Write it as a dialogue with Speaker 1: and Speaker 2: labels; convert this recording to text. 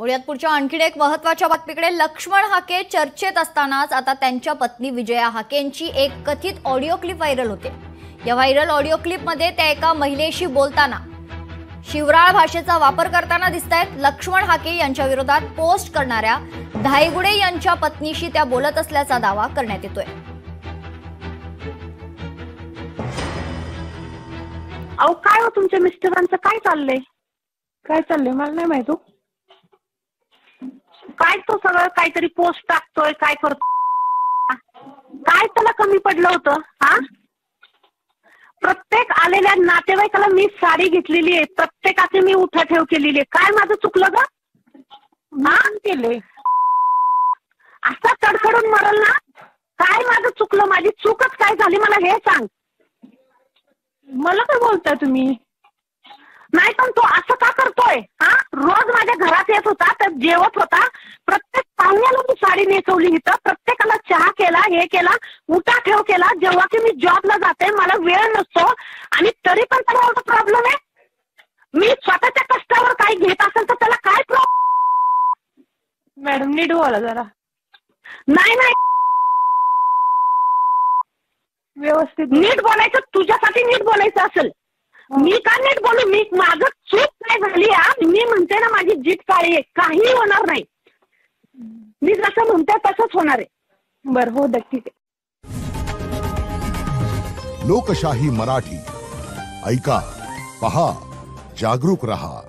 Speaker 1: पुढच्या आणखी एक महत्त्वाच्या बातमीकडे. लक्ष्मण हाके चर्चेत असतानाच आता त्यांच्या पत्नी विजया हाकेंची एक कथित ऑडिओ क्लिप व्हायरल होते. या व्हायरल ऑडिओ क्लिपमध्ये त्या एका महिलेशी बोलताना शिवराळ भाषेचा वापर करताना दिसतायत. लक्ष्मण हाके यांच्या विरोधात पोस्ट करणाऱ्या धायगुडे यांच्या पत्नीशी त्या बोलत असल्याचा दावा करण्यात येतोय.
Speaker 2: अहो काय हो तुमच्या मिस्टरांचं काय चाललंय मला नाही माहित. काय तो सगळं काहीतरी पोस्ट टाकतोय काय करतो. काय त्याला कमी पडलं होतं. हा प्रत्येक आलेल्या नातेवाईकाला मी साडी घेतलेली आहे. प्रत्येकाचे मी उठाठेव केलेली आहे. काय माझं चुकलं ग. हा केले असा तडफडून मरल ना. काय माझं चुकलं. माझी चूकच काय झाली मला हे सांग. मला काय बोलताय तुम्ही. नाही पण तो असं का करतोय. हा रोज माझ्या घरात येत होता तर जेवत होता. प्रत्येक पाहुण्याला मी साडी नेसवली इथं. प्रत्येकाला चहा केला हे केला उठाठेव केला. जेव्हा की मी जॉबला जाते मला वेळ नसतो आणि तरी पण त्याला एवढा प्रॉब्लेम आहे. मी स्वतःच्या कष्टावर काही घेत असेल तर त्याला काय प्रॉब्लेम.
Speaker 3: मॅडम नीट बोला जरा.
Speaker 2: नाही
Speaker 3: व्यवस्थित
Speaker 2: नीट बोलायचं. तुझ्यासाठी नीट बोलायचं असेल. मी का नीट बोलू. मी माझं चूक काय झाली. मी म्हणते ना माझी जीत काळी आहे. काही होणार नाही. मी जसं म्हणते तसंच होणार आहे.
Speaker 3: बरं हो ठीक आहे.
Speaker 4: लोकशाही मराठी ऐका, पहा, जागरूक रहा.